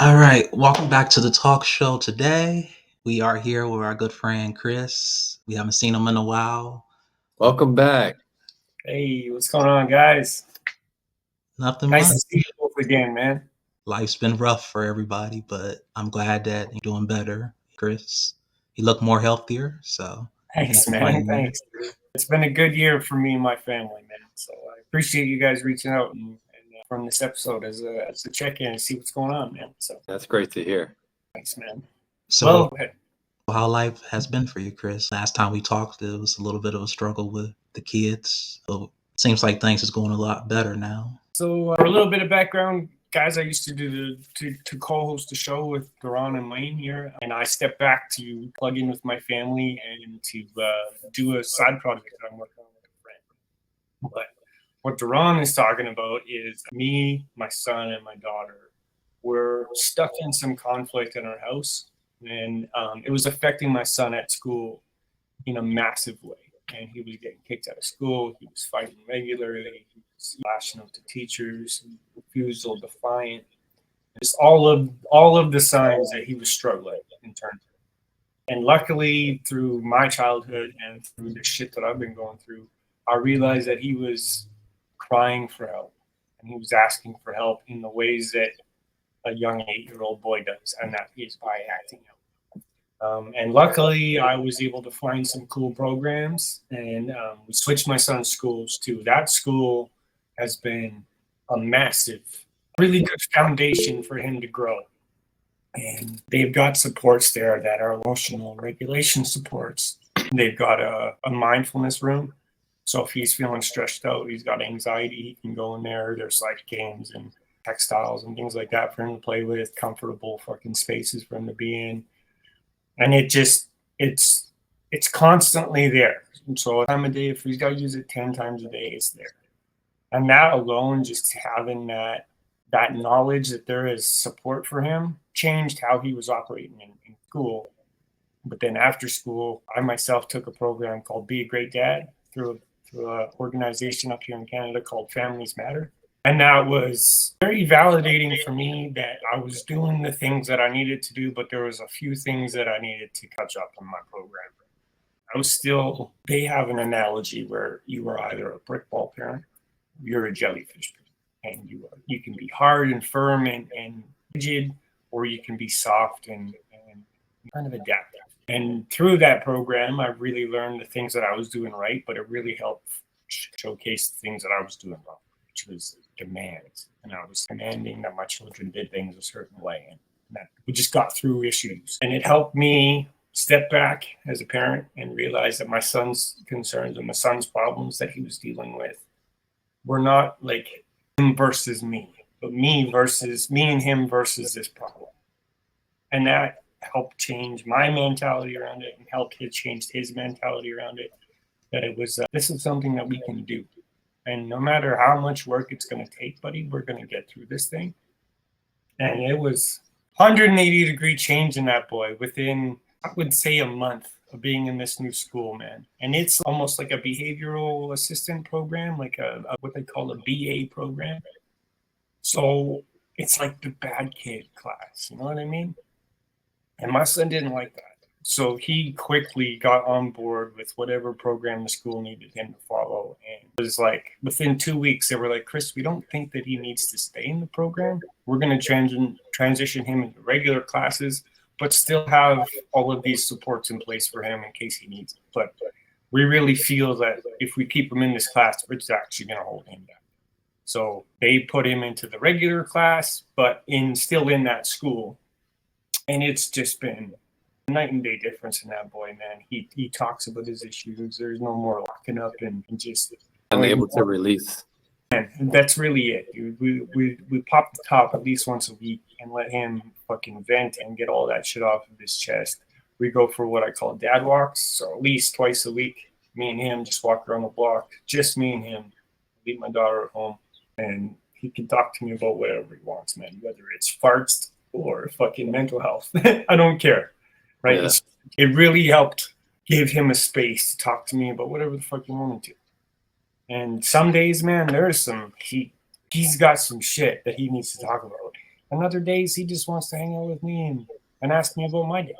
All right, welcome back to the talk show today. We are here with our good friend Chris. We haven't seen him in a while. Welcome back. Hey, what's going on, guys? Nothing Nice much. to see you both again, man. Life's been rough for everybody, but I'm glad that you're doing better, Chris. You look more healthier, so Thanks, man. complain there. Thanks. It's been a good year for me and my family, man. So I appreciate you guys reaching out and from this episode as a check-in and see what's going on, man. So That's great to hear. thanks, man. So, Well, go ahead. how life has been for you, Chris? Last time we talked, it was a little bit of a struggle with the kids. So it seems like things is going a lot better now. So for a little bit of background, guys, I used to do to co-host the show with Duran and Lane here, and I stepped back to plug in with my family and to do a side project that I'm working on with a friend. But what Duran is talking about is me, my son, and my daughter were stuck in some conflict in our house, and it was affecting my son at school in a massive way. And he was getting kicked out of school. He was fighting regularly. He was lashing out to teachers, refusal, defiant. Just all of the signs that he was struggling in terms of. And luckily, through my childhood and through the shit that I've been going through, I realized that he was crying for help, and he was asking for help in the ways that a young 8-year-old boy does, and that is by acting out. And luckily, I was able to find some cool programs, and we switched my son's schools too. That school has been a massive, really good foundation for him to grow. And they've got supports there that are emotional regulation supports. They've got a mindfulness room. So if he's feeling stressed out, he's got anxiety, he can go in there. There's like games and textiles and things like that for him to play with, comfortable fucking spaces for him to be in. And it's constantly there. And so time of day, if he's got to use it 10 times a day, it's there. And that alone, just having that knowledge that there is support for him, changed how he was operating in school. But then after school, I myself took a program called Be a Great Dad through an organization up here in Canada called Families Matter. And that was very validating for me that I was doing the things that I needed to do, but there was a few things that I needed to catch up on my program. They have an analogy where you are either a brick ball parent, you're a jellyfish parent, and you can be hard and firm and rigid, or you can be soft and kind of adaptive. And through that program, I really learned the things that I was doing right, but it really helped showcase the things that I was doing wrong, which was demands. And I was demanding that my children did things a certain way. And that we just got through issues. And it helped me step back as a parent and realize that my son's concerns and my son's problems that he was dealing with were not like him versus me, but me and him versus this problem. And that helped change my mentality around it and helped him change his mentality around it. That it was, this is something that we can do. And no matter how much work it's going to take, buddy, we're going to get through this thing. And it was 180-degree change in that boy within, I would say, a month of being in this new school, man. And it's almost like a behavioral assistant program, like a what they call a BA program. So it's like the bad kid class, you know what I mean? And my son didn't like that. So he quickly got on board with whatever program the school needed him to follow. And it was like within 2 weeks, they were like, Chris, we don't think that he needs to stay in the program. We're going to transition him into regular classes, but still have all of these supports in place for him in case he needs it. But we really feel that if we keep him in this class, it's actually going to hold him down. So they put him into the regular class, but still in that school. And it's just been night and day difference in that boy, man. He talks about his issues. There's no more locking up and just able to release. And that's really it, dude. We pop the top at least once a week and let him fucking vent and get all that shit off of his chest. We go for what I call dad walks, so at least twice a week, me and him just walk around the block, just me and him. Leave my daughter at home, and he can talk to me about whatever he wants, man. Whether it's farts or fucking mental health, I don't care. Right? Yeah. It really helped give him a space to talk to me about whatever the fuck he wanted to. And some days, man, there's he's got some shit that he needs to talk about. And other days he just wants to hang out with me and ask me about my day.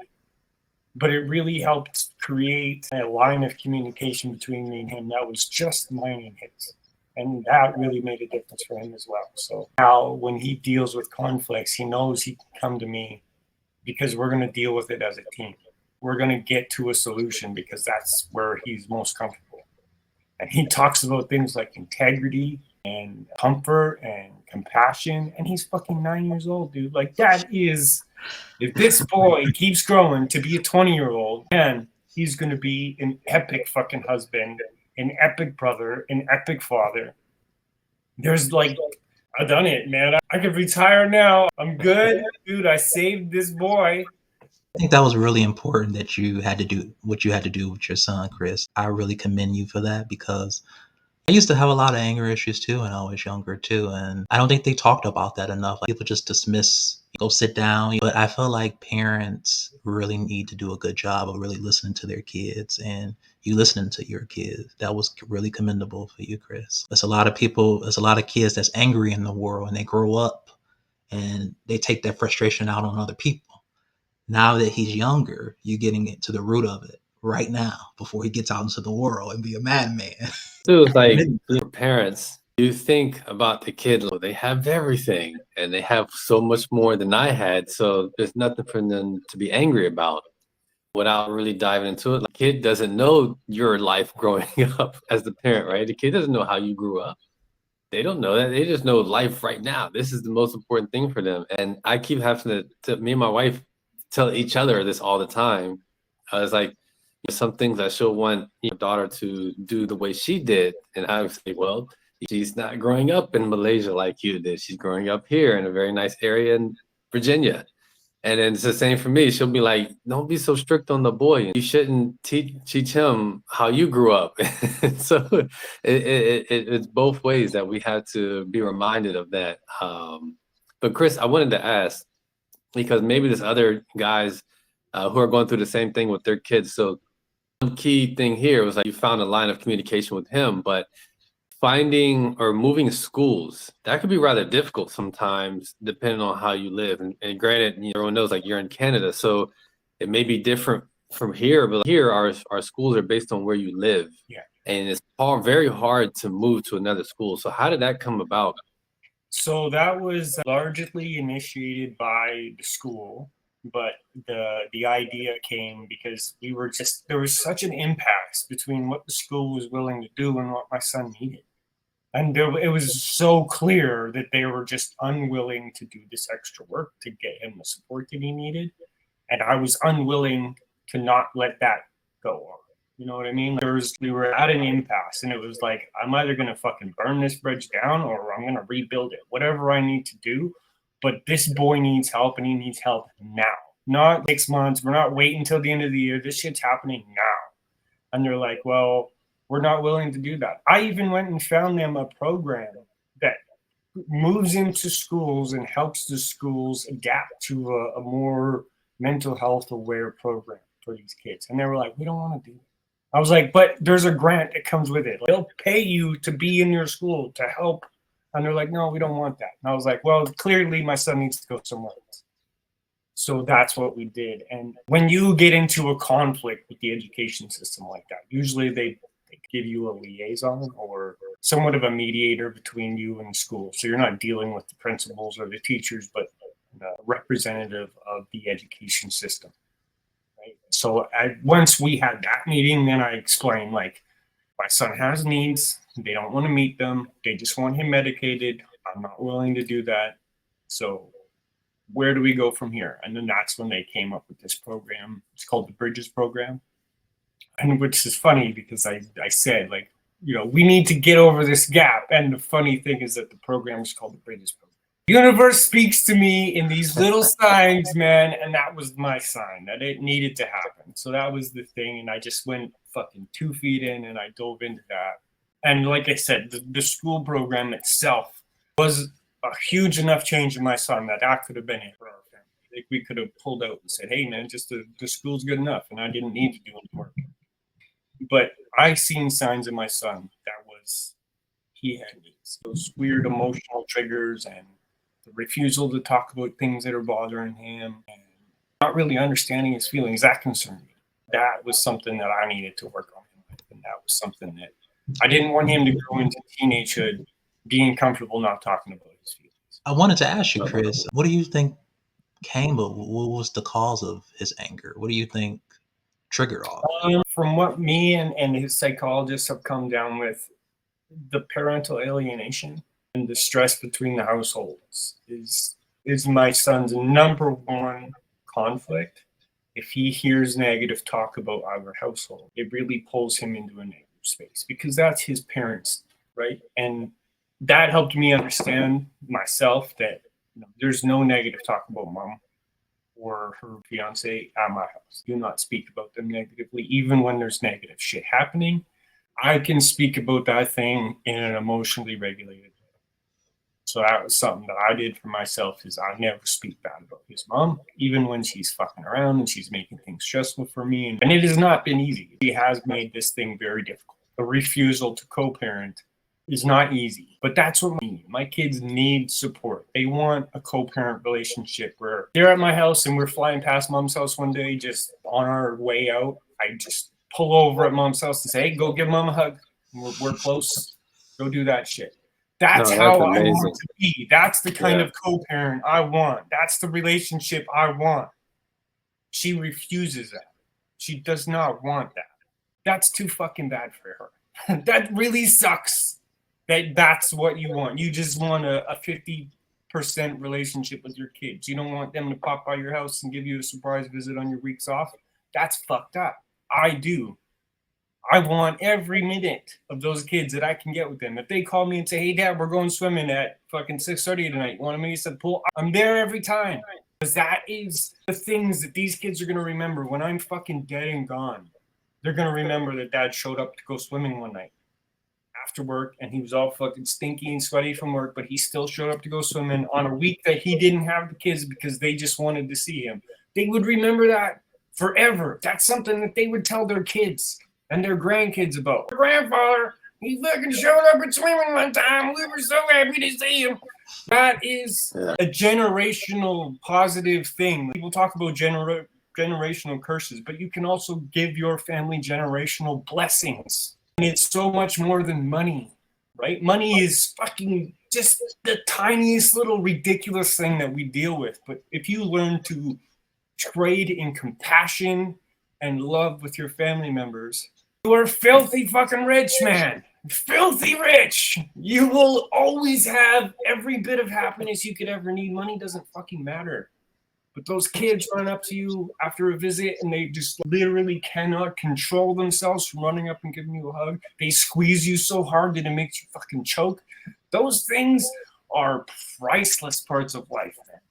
But it really helped create a line of communication between me and him that was just mine and his. And that really made a difference for him as well. So now when he deals with conflicts, he knows he can come to me because we're going to deal with it as a team. We're going to get to a solution because that's where he's most comfortable. And he talks about things like integrity and comfort and compassion. And he's fucking 9 years old, dude. Like, that is, if this boy keeps growing to be a 20-year-old, man, he's going to be an epic fucking husband, an epic brother, an epic father. There's like, I've done it, man. I could retire now. I'm good. Dude, I saved this boy. I think that was really important that you had to do what you had to do with your son, Chris. I really commend you for that because I used to have a lot of anger issues too when I was younger too, and I don't think they talked about that enough. Like, people just dismiss, go sit down. But I feel like parents really need to do a good job of really listening to their kids, and you listening to your kids. That was really commendable for you, Chris. There's a lot of people, there's a lot of kids that's angry in the world, and they grow up and they take that frustration out on other people. Now that he's younger, you're getting it to the root of it right now before he gets out into the world and be a madman. So it's like, for parents, you think about the kid, they have everything and they have so much more than I had. So there's nothing for them to be angry about without really diving into it. Like, the kid doesn't know your life growing up as the parent, right? The kid doesn't know how you grew up. They don't know that. They just know life right now. This is the most important thing for them. And I keep having to me and my wife tell each other this all the time. It's like, some things that she'll want your daughter to do the way she did. And I would say, well, she's not growing up in Malaysia like you did. She's growing up here in a very nice area in Virginia. And then it's the same for me. She'll be like, don't be so strict on the boy. You shouldn't teach him how you grew up. So it's both ways that we have to be reminded of that. But Chris, I wanted to ask, because maybe there's other guys who are going through the same thing with their kids. So one key thing here was like, you found a line of communication with him, but finding or moving schools, that could be rather difficult sometimes depending on how you live. And granted, everyone knows, like, you're in Canada, so it may be different from here, but here our schools are based on where you live. Yeah. And it's very hard to move to another school. So how did that come about? So that was largely initiated by the school, but the idea came because there was such an impasse between what the school was willing to do and what my son needed. And it was so clear that they were just unwilling to do this extra work to get him the support that he needed. And I was unwilling to not let that go on. You know what I mean? We were at an impasse, and it was like, I'm either going to fucking burn this bridge down or I'm going to rebuild it, whatever I need to do. But this boy needs help, and he needs help now, not 6 months. We're not waiting until the end of the year. This shit's happening now. And they're like, well, we're not willing to do that. I even went and found them a program that moves into schools and helps the schools adapt to a more mental health aware program for these kids. And they were like, we don't want to do it. I was like, but there's a grant that comes with it. They'll pay you to be in your school to help. And they're like, no, we don't want that. And I was like, well, clearly my son needs to go somewhere else. So that's what we did. And when you get into a conflict with the education system like that, usually they give you a liaison or somewhat of a mediator between you and the school. So you're not dealing with the principals or the teachers, but the representative of the education system. So once we had that meeting, then I explained, like, my son has needs. They don't want to meet them. They just want him medicated. I'm not willing to do that. So where do we go from here? And then that's when they came up with this program. It's called the Bridges Program. And which is funny because I said, like, we need to get over this gap. And the funny thing is that the program is called the Bridges Program. Universe speaks to me in these little signs, man, and that was my sign that it needed to happen. So that was the thing, and I just went fucking 2 feet in, and I dove into that. And like I said, the school program itself was a huge enough change in my son that could have been it for our family. Like, we could have pulled out and said, hey, man, just the school's good enough, and I didn't need to do any work. But I seen signs in my son that he had needs, those weird emotional triggers and the refusal to talk about things that are bothering him, and not really understanding his feelings, that concerned me. That was something that I needed to work on him with, and that was something that I didn't want him to grow into teenagehood being comfortable not talking about his feelings. I wanted to ask you, Chris, what do you think what was the cause of his anger? What do you think triggered all? From what me and his psychologists have come down with, the parental alienation and the stress between the households is my son's number one conflict. If he hears negative talk about our household, it really pulls him into a negative space because that's his parents, right? And that helped me understand myself that there's no negative talk about mom or her fiance at my house. Do not speak about them negatively, even when there's negative shit happening. I can speak about that thing in an emotionally regulated way. So that was something that I did for myself, is I never speak bad about his mom, even when she's fucking around and she's making things stressful for me. And it has not been easy. She has made this thing very difficult. The refusal to co-parent is not easy, but that's what we need. My kids need support. They want a co-parent relationship where they're at my house and we're flying past mom's house one day, just on our way out. I just pull over at mom's house and say, hey, go give mom a hug. We're close. Go do that shit. That's how I want to be. That's the kind of co-parent I want. That's the relationship I want. She refuses that. She does not want that. That's too fucking bad for her. That really sucks. That's what you want. You just want a 50% relationship with your kids. You don't want them to pop by your house and give you a surprise visit on your weeks off. That's fucked up. I do. I want every minute of those kids that I can get with them. If they call me and say, hey, Dad, we're going swimming at fucking 6:30 tonight. Want to meet us at the pool? I'm there every time. Because that is the things that these kids are going to remember when I'm fucking dead and gone. They're going to remember that Dad showed up to go swimming one night after work, and he was all fucking stinky and sweaty from work, but he still showed up to go swimming on a week that he didn't have the kids because they just wanted to see him. They would remember that forever. That's something that they would tell their kids and their grandkids about. Grandfather, he fucking showed up at swimming one time. We were so happy to see him. That is a generational positive thing. People talk about generational curses, but you can also give your family generational blessings. And it's so much more than money, right? Money is fucking just the tiniest little ridiculous thing that we deal with. But if you learn to trade in compassion and love with your family members, you are filthy fucking rich, man. Filthy rich. You will always have every bit of happiness you could ever need. Money doesn't fucking matter. But those kids run up to you after a visit and they just literally cannot control themselves from running up and giving you a hug. They squeeze you so hard that it makes you fucking choke. Those things are priceless parts of life, man.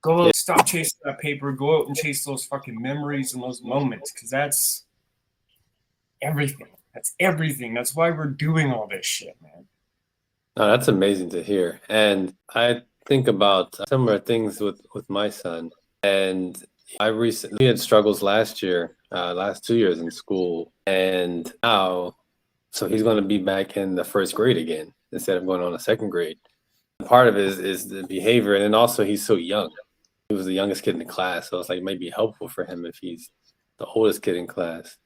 Go out, stop chasing that paper. Go out and chase those fucking memories and those moments, because that's everything. That's everything. That's why we're doing all this shit, man. No, that's amazing to hear. And I think about similar things with my son. And I recently had struggles last 2 years in school. And now, so he's going to be back in the first grade again instead of going on to second grade. Part of it is the behavior. And then also he's so young. He was the youngest kid in the class. So it's like maybe helpful for him if he's the oldest kid in class.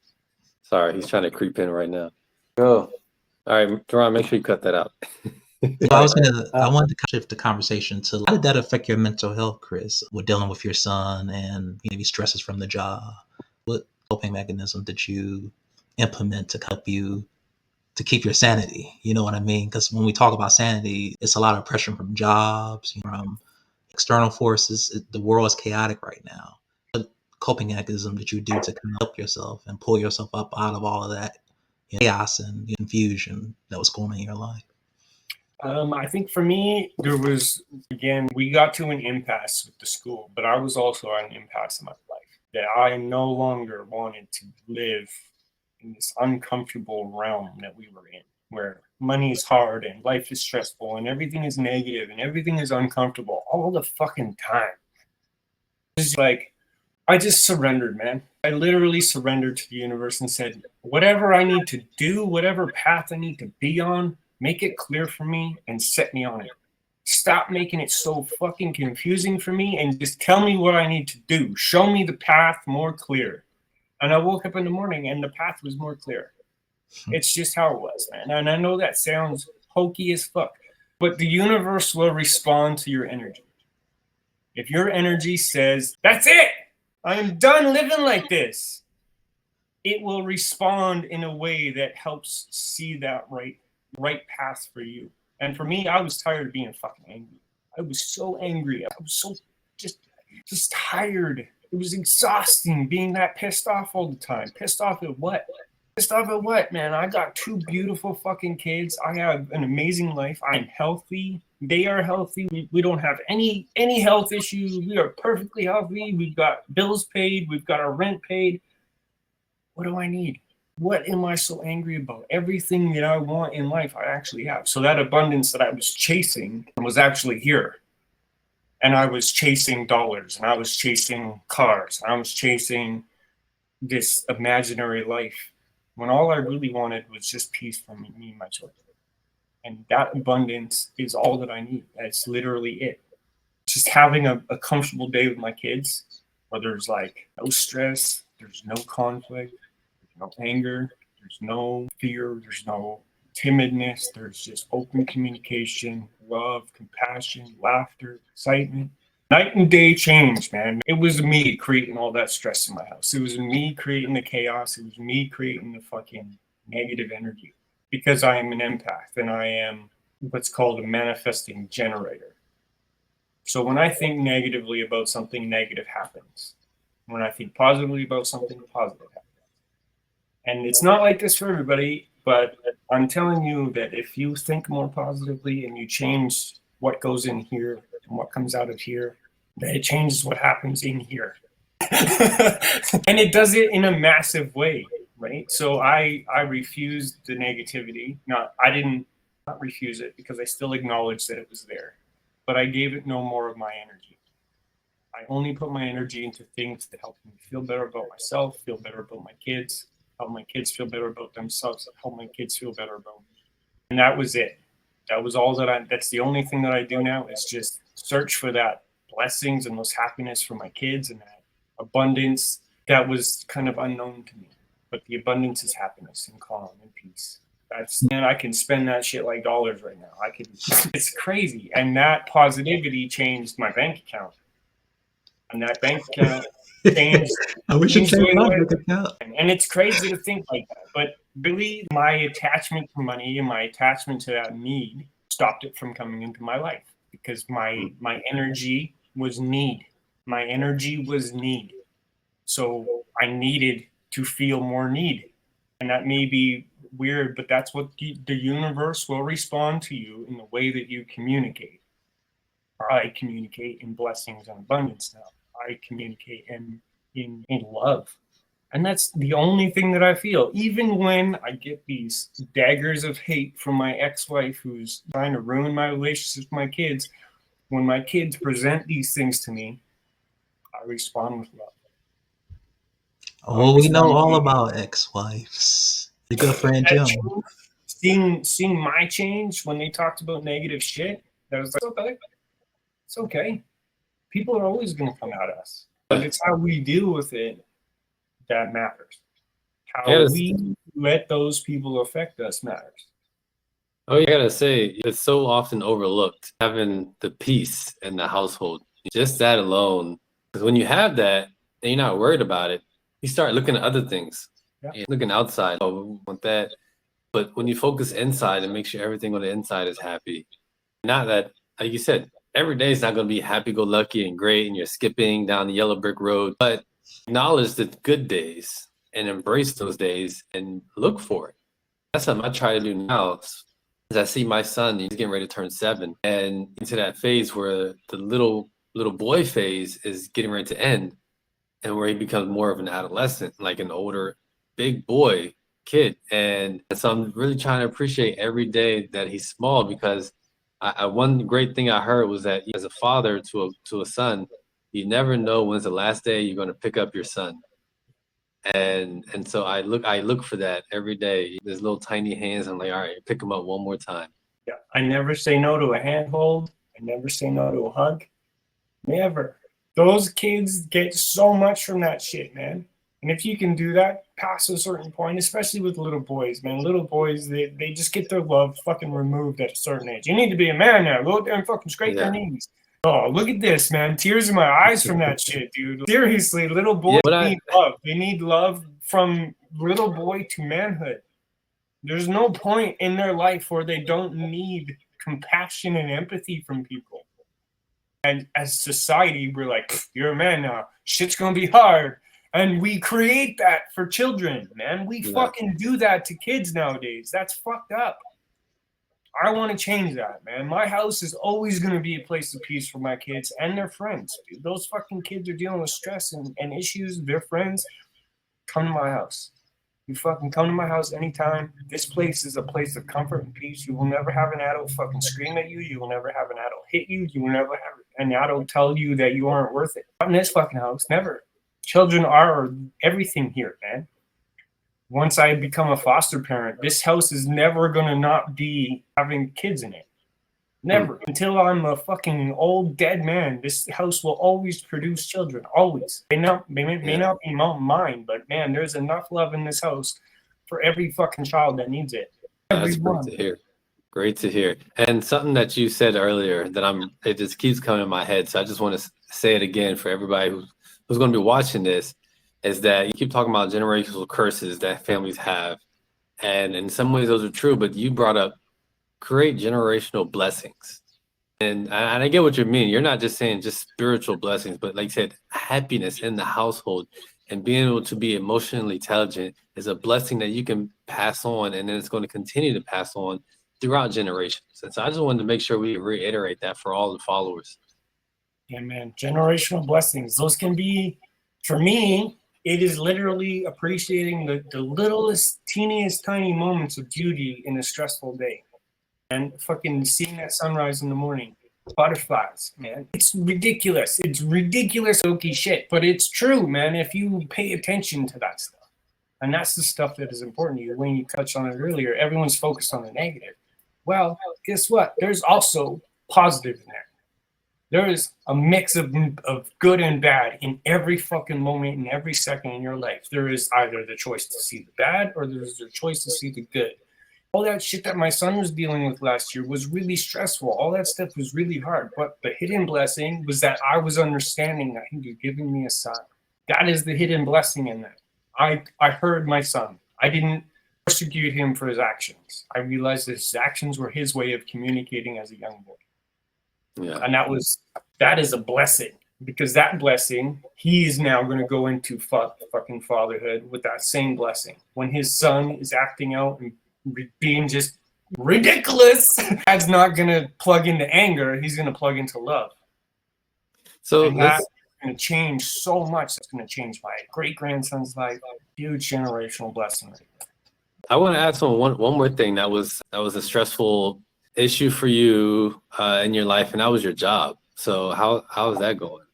Sorry, he's trying to creep in right now. Go. All right, Duran, make sure you cut that out. I wanted to shift the conversation to, how did that affect your mental health, Chris, with dealing with your son and maybe stresses from the job? What coping mechanism did you implement to help you to keep your sanity? You know what I mean? Because when we talk about sanity, it's a lot of pressure from jobs, from external forces. The world is chaotic right now. What coping mechanism did you do to kind of help yourself and pull yourself up out of all of that chaos and confusion that was going on in your life? I think for me, there was, again, we got to an impasse with the school, but I was also at an impasse in my life that I no longer wanted to live in this uncomfortable realm that we were in, where money is hard and life is stressful and everything is negative and everything is uncomfortable all the fucking time. It's like, I just surrendered, man. I literally surrendered to the universe and said, whatever I need to do, whatever path I need to be on, make it clear for me and set me on it. stop making it so fucking confusing for me and just tell me what I need to do. Show me the path more clear. And I woke up in the morning and the path was more clear. It's just how it was, man. And I know that sounds hokey as fuck, but the universe will respond to your energy. If your energy says, that's it, I'm done living like this, it will respond in a way that helps see that right path for you. And for me, I was tired of being fucking angry. I was so angry. I was so just tired. It was exhausting being that pissed off all the time. Pissed off at what? Pissed off at what, man? I got 2 beautiful fucking kids. I have an amazing life. I'm healthy. They are healthy. We don't have any health issues. We are perfectly healthy. We've got bills paid. We've got our rent paid. What do I need? What am I so angry about? Everything that I want in life, I actually have. So that abundance that I was chasing was actually here. And I was chasing dollars, and I was chasing cars, and I was chasing this imaginary life, when all I really wanted was just peace for me and my children. And that abundance is all that I need. That's literally it. Just having a comfortable day with my kids, where there's like no stress, there's no conflict, no anger, there's no fear, there's no timidness, there's just open communication, love, compassion, laughter, excitement. Night and day change, man. It was me creating all that stress in my house. It was me creating the chaos. It was me creating the fucking negative energy, because I am an empath and I am what's called a manifesting generator. So when I think negatively about something, negative happens. When I think positively about something, positive happens. And it's not like this for everybody, but I'm telling you that if you think more positively and you change what goes in here and what comes out of here, that it changes what happens in here. And it does it in a massive way, right? So I refused the negativity. I didn't refuse it, because I still acknowledged that it was there, but I gave it no more of my energy. I only put my energy into things that help me feel better about myself, feel better about my kids, help my kids feel better about themselves, help my kids feel better about me. And that was it. That was all that's the only thing that I do now, is just search for that blessings and those happiness for my kids, and that abundance that was kind of unknown to me. But the abundance is happiness and calm and peace. Man, I can spend that shit like dollars right now. It's crazy. And that positivity changed my bank account. And that bank account changed. I wish it changed my bank account. And it's crazy to think like that. But really, my attachment to money and my attachment to that need stopped it from coming into my life, because my energy was need. My energy was need. So I needed to feel more need. And that may be weird, but that's what the universe will respond to you in the way that you communicate. I communicate in blessings and abundance now. I communicate in love. And that's the only thing that I feel. Even when I get these daggers of hate from my ex-wife who's trying to ruin my relationships with my kids, when my kids present these things to me, I respond with love. Oh, we know all about ex-wives. Your good friend Jim. Seeing my change when they talked about negative shit, that was like, okay, it's okay. People are always going to come at us, but it's how we deal with it that matters. How we let those people affect us matters. Oh, you gotta say, it's so often overlooked, having the peace in the household. Just that alone, because when you have that and you're not worried about it, you start looking at other things. Yeah. You're looking outside. Oh, we want that. But when you focus inside and make sure everything on the inside is happy, not that, like you said, every day is not going to be happy-go-lucky and great and you're skipping down the yellow brick road, but acknowledge the good days and embrace those days and look for it. That's something I try to do now. As I see my son, he's getting ready to turn 7, and into that phase where the little boy phase is getting ready to end, and where he becomes more of an adolescent, like an older big boy kid. And so I'm really trying to appreciate every day that he's small, because one great thing I heard was that as a father to a son, you never know when's the last day you're going to pick up your son. And so I look for that every day. There's little tiny hands. I'm like, all right, pick them up one more time. Yeah, I never say no to a handhold. I and never say no to a hug. Never. Those kids get so much from that shit, man. And if you can do that past a certain point, especially with little boys, man, little boys, they just get their love fucking removed at a certain age. You need to be a man now. Go out there and fucking scrape their knees. Oh, look at this, man. Tears in my eyes from that shit, dude. Seriously, little boys need love. They need love from little boy to manhood. There's no point in their life where they don't need compassion and empathy from people. And as society, we're like, you're a man now. Shit's going to be hard. And we create that for children, man. We fucking do that to kids nowadays. That's fucked up. I want to change that, man. My house is always going to be a place of peace for my kids and their friends. Dude, those fucking kids are dealing with stress and issues. Their friends, come to my house. You fucking come to my house anytime. This place is a place of comfort and peace. You will never have an adult fucking scream at you. You will never have an adult hit you. You will never have an adult tell you that you aren't worth it. Not in this fucking house. Never. Children are everything here, man. Once I become a foster parent, this house is never going to not be having kids in it. Never. Until I'm a fucking old dead man, this house will always produce children. Always. They may not be mine, but man, there's enough love in this house for every fucking child that needs it. That's great to hear. Great to hear. And something that you said earlier that it just keeps coming in my head. So I just want to say it again for everybody who's going to be watching this, is that you keep talking about generational curses that families have. And in some ways those are true, but you brought up create generational blessings. And I get what you mean. You're not just saying just spiritual blessings, but like you said, happiness in the household and being able to be emotionally intelligent is a blessing that you can pass on, and then it's going to continue to pass on throughout generations. And so I just wanted to make sure we reiterate that for all the followers. Yeah, man. Generational blessings. Those can be, for me, it is literally appreciating the littlest, teeniest, tiny moments of beauty in a stressful day. And fucking seeing that sunrise in the morning. Butterflies, man. It's ridiculous. It's ridiculous, oaky shit. But it's true, man, if you pay attention to that stuff. And that's the stuff that is important to you. When you touched on it earlier, everyone's focused on the negative. Well, guess what? There's also positive in there. There is a mix of good and bad in every fucking moment, in every second in your life. There is either the choice to see the bad or there's the choice to see the good. All that shit that my son was dealing with last year was really stressful. All that stuff was really hard. But the hidden blessing was that I was understanding that he was giving me a son. That is the hidden blessing in that. I heard my son. I didn't persecute him for his actions. I realized that his actions were his way of communicating as a young boy. Yeah. And that is a blessing, because that blessing, he is now going to go into fucking fatherhood with that same blessing. When his son is acting out and being just ridiculous, that's not going to plug into anger. He's going to plug into love. So that's going to change so much. It's going to change my great-grandson's life. Huge generational blessing. I want to ask one more thing that was a stressful issue for you in your life, and that was your job. So how is that going?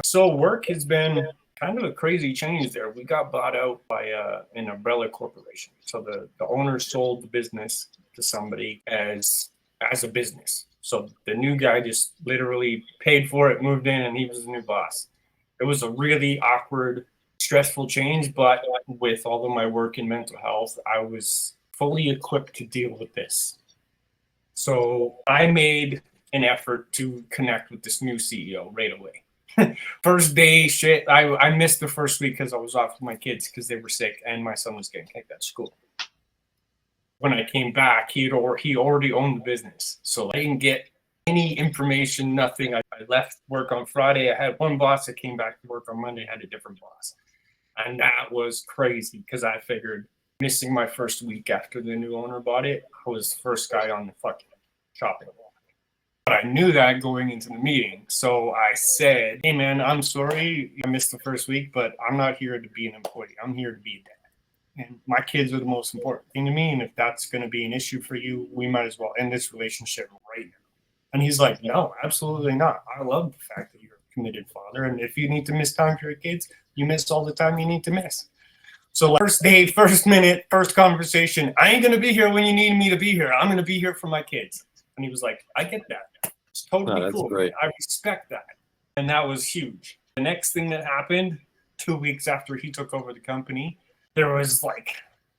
So work has been kind of a crazy change there. We got bought out by an umbrella corporation. So the owner sold the business to somebody as a business. So the new guy just literally paid for it, moved in, and he was the new boss. It was a really awkward, stressful change, but with all of my work in mental health, I was fully equipped to deal with this. So I made an effort to connect with this new CEO right away. First day, shit, I missed the first week because I was off with my kids because they were sick and my son was getting kicked out of school. When I came back, he already owned the business. So I didn't get any information, nothing. I left work on Friday. I had one boss. I came back to work on Monday. I had a different boss. And that was crazy because I figured missing my first week after the new owner bought it, I was the first guy on the fucking chopping block. But I knew that going into the meeting. So I said, hey, man, I'm sorry I missed the first week, but I'm not here to be an employee. I'm here to be a dad. And my kids are the most important thing to me. And if that's going to be an issue for you, we might as well end this relationship right now. And he's like, no, absolutely not. I love the fact that you're a committed father. And if you need to miss time for your kids, you miss all the time you need to miss. So first day, first minute, first conversation, I ain't going to be here when you need me to be here. I'm going to be here for my kids. And he was like, I get that. It's totally No, that's cool. great. I respect that. And that was huge. The next thing that happened 2 weeks after he took over the company, there was like,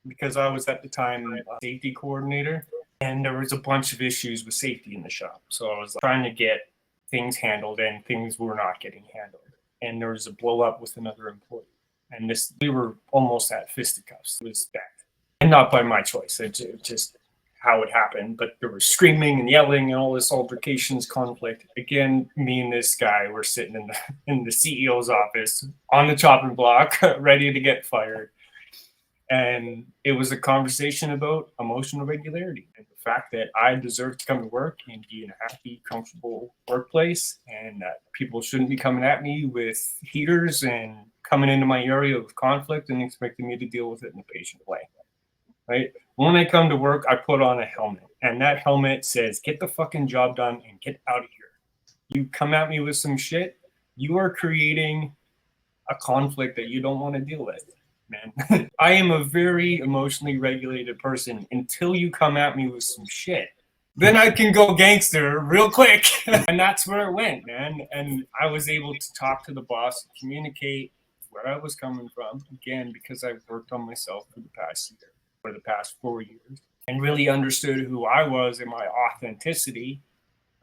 because I was at the time a safety coordinator, and there was a bunch of issues with safety in the shop. So I was trying to get things handled, and things were not getting handled. And there was a blow up with another employee. And we were almost at fisticuffs. It was bad. And not by my choice. It just how it happened. But there was screaming and yelling and all this altercations, conflict. Again, me and this guy were sitting in the CEO's office on the chopping block, ready to get fired. And it was a conversation about emotional regularity and the fact that I deserve to come to work and be in a happy, comfortable workplace, and that people shouldn't be coming at me with heaters and coming into my area with conflict and expecting me to deal with it in a patient way. Right? When I come to work, I put on a helmet, and that helmet says, get the fucking job done and get out of here. You come at me with some shit, you are creating a conflict that you don't want to deal with. Man, I am a very emotionally regulated person until you come at me with some shit. Then I can go gangster real quick. And that's where it went, man. And I was able to talk to the boss, communicate where I was coming from, again, because I've worked on myself for the past year, for the past 4 years, and really understood who I was and my authenticity.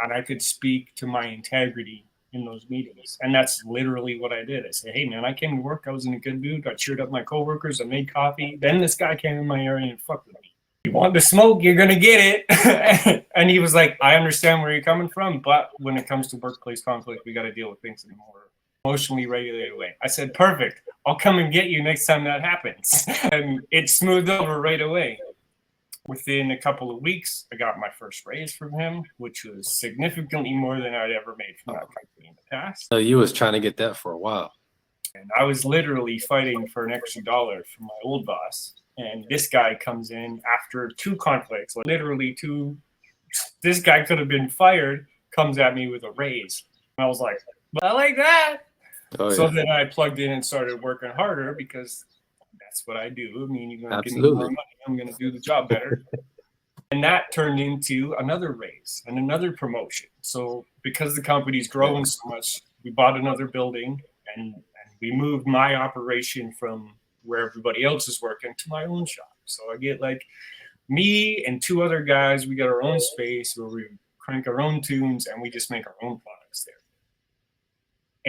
And I could speak to my integrity in those meetings. And that's literally what I did. I said, hey man, I came to work, I was in a good mood, I cheered up my coworkers, I made coffee. Then this guy came in my area and fucked with me. You want the smoke, you're gonna get it. And he was like, I understand where you're coming from, but when it comes to workplace conflict, we got to deal with things in a more emotionally regulated way. I said, perfect, I'll come and get you next time that happens. And it smoothed over right away. Within a couple of weeks, I got my first raise from him, which was significantly more than I'd ever made from that company in the past. So you was trying to get that for a while. And I was literally fighting for an extra dollar from my old boss. And this guy comes in after 2 conflicts, like literally 2. This guy could have been fired, comes at me with a raise. And I was like, I like that. Oh, So yeah. then I plugged in and started working harder, because that's what I do. I mean, you're going to give me Absolutely. more money, I'm going to do the job better. And that turned into another raise and another promotion. So because the company's growing so much, we bought another building, and we moved my operation from where everybody else is working to my own shop. So I get like me and 2 other guys, we got our own space where we crank our own tunes and we just make our own products there.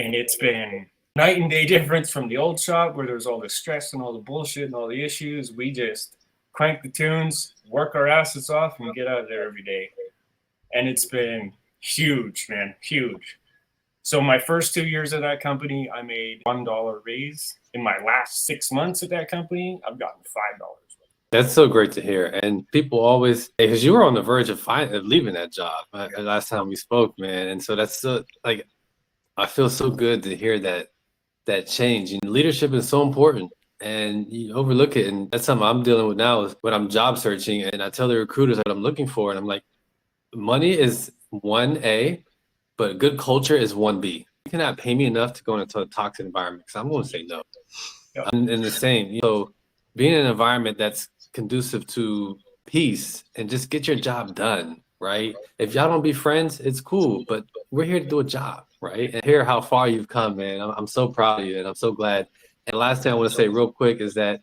And it's been night and day difference from the old shop where there's all the stress and all the bullshit and all the issues. We just crank the tunes, work our asses off, and get out of there every day. And it's been huge, man, huge. So my first 2 years at that company, I made $1 raise. In my last 6 months at that company, I've gotten $5. That's so great to hear. And people always, because you were on the verge of leaving that job last time we spoke, man. And so that's so, like, I feel so good to hear that change. And leadership is so important, and you overlook it. And that's something I'm dealing with now is when I'm job searching, and I tell the recruiters that I'm looking for, and I'm like, money is 1A, but good culture is 1B. You cannot pay me enough to go into a toxic environment, because I'm going to say no. Yep. And the same. So being in an environment that's conducive to peace and just get your job done, right? If y'all don't be friends, it's cool, but we're here to do a job, right? And hear how far you've come, man. I'm so proud of you, and I'm so glad. And the last thing I want to say real quick is that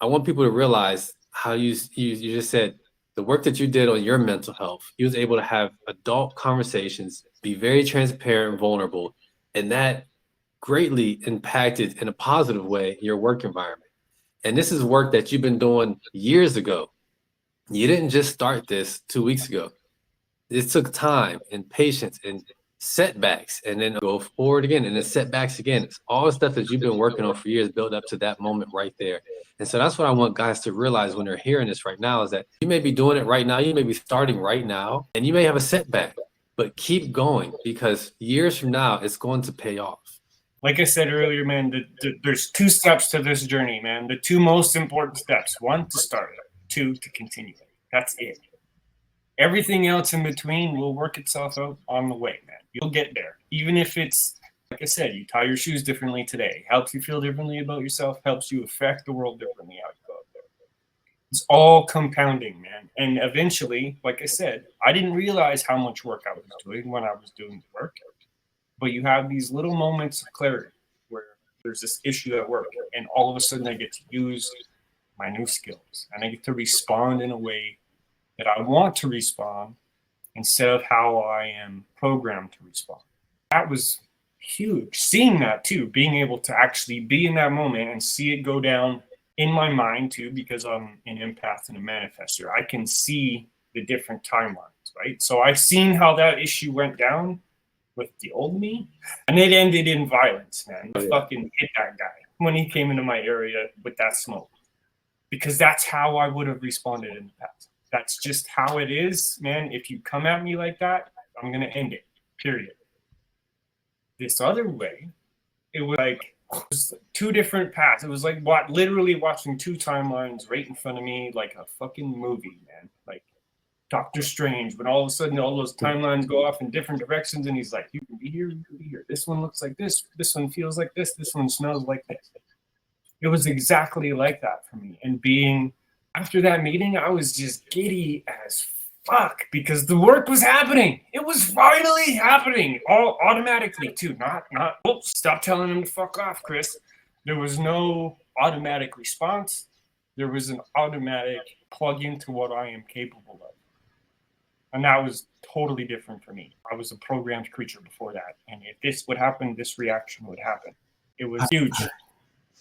I want people to realize how you just said the work that you did on your mental health. You was able to have adult conversations, be very transparent and vulnerable, and that greatly impacted in a positive way your work environment. And this is work that you've been doing years ago. You didn't just start this 2 weeks ago. It took time and patience and setbacks, and then go forward again, and then setbacks again. It's all the stuff that you've been working on for years built up to that moment right there. And so that's what I want guys to realize when they're hearing this right now, is that you may be doing it right now. You may be starting right now, and you may have a setback, but keep going, because years from now, it's going to pay off. Like I said earlier, man, there's 2 steps to this journey, man. The 2 most important steps: 1, to start it; 2, to continue it. That's it. Everything else in between will work itself out on the way, man. You'll get there. Even if it's, like I said, you tie your shoes differently today, helps you feel differently about yourself, helps you affect the world differently out there. It's all compounding, man. And eventually, like I said, I didn't realize how much work I was doing when I was doing the work. But you have these little moments of clarity where there's this issue at work, and all of a sudden I get to use my new skills and I get to respond in a way that I want to respond instead of how I am programmed to respond. That was huge. Seeing that too, being able to actually be in that moment and see it go down in my mind too, because I'm an empath and a manifester. I can see the different timelines, right? So I've seen how that issue went down with the old me, and it ended in violence, man. I fucking hit that guy when he came into my area with that smoke, because that's how I would have responded in the past. That's just how it is, man. If you come at me like that, I'm going to end it, period. This other way, it was like two different paths. It was like literally watching two timelines right in front of me, like a fucking movie, man. Like Doctor Strange, when all of a sudden all those timelines go off in different directions, and he's like, you can be here, you can be here. This one looks like this one feels like this one smells like this. It was exactly like that for me. And after that meeting, I was just giddy as fuck because the work was happening. It was finally happening, all automatically too. Not, stop telling him to fuck off, Chris. There was no automatic response. There was an automatic plug into what I am capable of. And that was totally different for me. I was a programmed creature before that. And if this would happen, this reaction would happen. It was huge.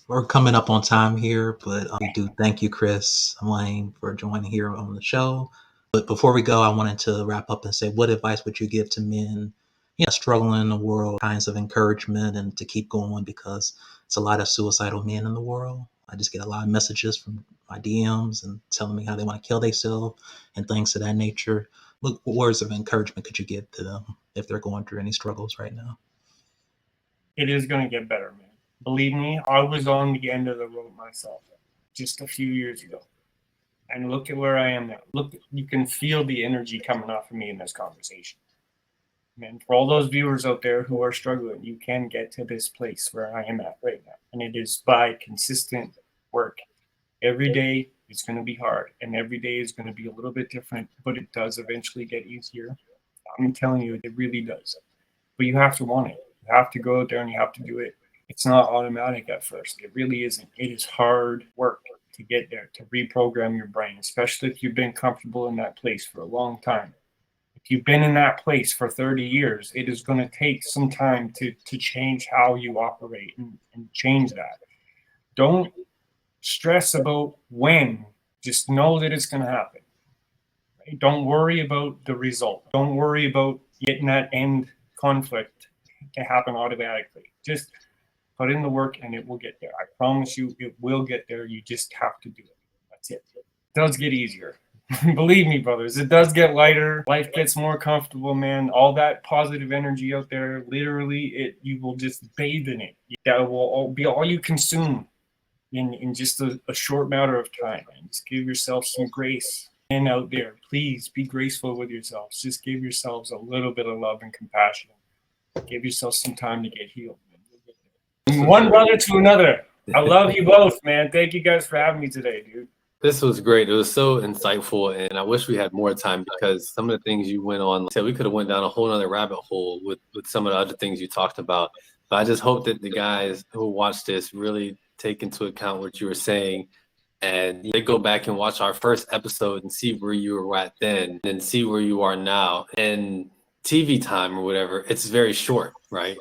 We're coming up on time here, but we do thank you, Chris Lane, for joining here on the show. But before we go, I wanted to wrap up and say, what advice would you give to men, struggling in the world, kinds of encouragement and to keep going, because it's a lot of suicidal men in the world. I just get a lot of messages from my DMs and telling me how they want to kill themselves and things of that nature. What words of encouragement could you give to them if they're going through any struggles right now? It is going to get better, man. Believe me, I was on the end of the road myself just a few years ago. And look at where I am now. Look, you can feel the energy coming off of me in this conversation. Man, for all those viewers out there who are struggling, you can get to this place where I am at right now. And it is by consistent work. Every day is going to be hard, and every day is going to be a little bit different, but it does eventually get easier. I'm telling you, it really does. But you have to want it. You have to go out there and you have to do it. It's not automatic at first. It really isn't. It is hard work to get there, to reprogram your brain, especially if you've been comfortable in that place for a long time. If you've been in that place for 30 years, it is going to take some time to change how you operate and change that. Don't stress about when. Just know that it's going to happen. Right? Don't worry about the result. Don't worry about getting that end conflict to happen automatically. Just put in the work and it will get there. I promise you it will get there. You just have to do it. That's it. It does get easier. Believe me, brothers, it does get lighter. Life gets more comfortable, man. All that positive energy out there, literally, you will just bathe in it. That will be all you consume in just a short matter of time. And just give yourself some grace. And out there, please be graceful with yourselves. Just give yourselves a little bit of love and compassion. Give yourself some time to get healed. One brother to another. I love you both, man. Thank you guys for having me today, dude. This was great. It was so insightful, and I wish we had more time because some of the things you went on, like, we could have went down a whole other rabbit hole with some of the other things you talked about. But I just hope that the guys who watch this really take into account what you were saying, and they go back and watch our first episode and see where you were at then and see where you are now. And TV time or whatever, it's very short, right?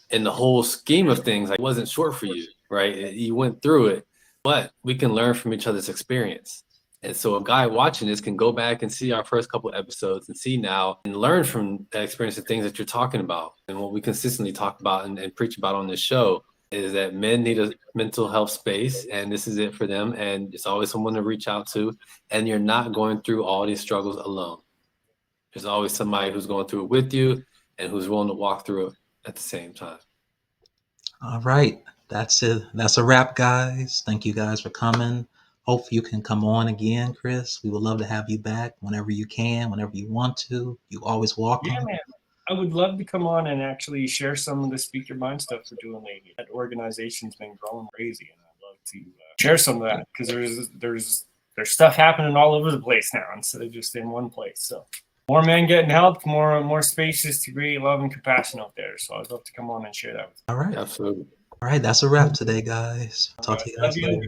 In the whole scheme of things, like, it wasn't short for you, right? You went through it, but we can learn from each other's experience. And so a guy watching this can go back and see our first couple episodes and see now and learn from the experience of things that you're talking about. And what we consistently talk about and preach about on this show is that men need a mental health space, and this is it for them. And it's always someone to reach out to. And you're not going through all these struggles alone. There's always somebody who's going through it with you and who's willing to walk through it at the same time. All right. That's it. That's a wrap, guys. Thank you guys for coming. Hope you can come on again, Chris. We would love to have you back whenever you can, whenever you want to. You always welcome. Yeah, man. I would love to come on and actually share some of the Speak Your Mind stuff we're doing lately. That organization's been growing crazy, and I'd love to share some of that because there's there's stuff happening all over the place now instead of just in one place. So more men getting help, more spaces to create love and compassion out there. So I'd love to come on and share that with you. All right. Absolutely. All right. That's a wrap today, guys. Talk to you guys Love you. later.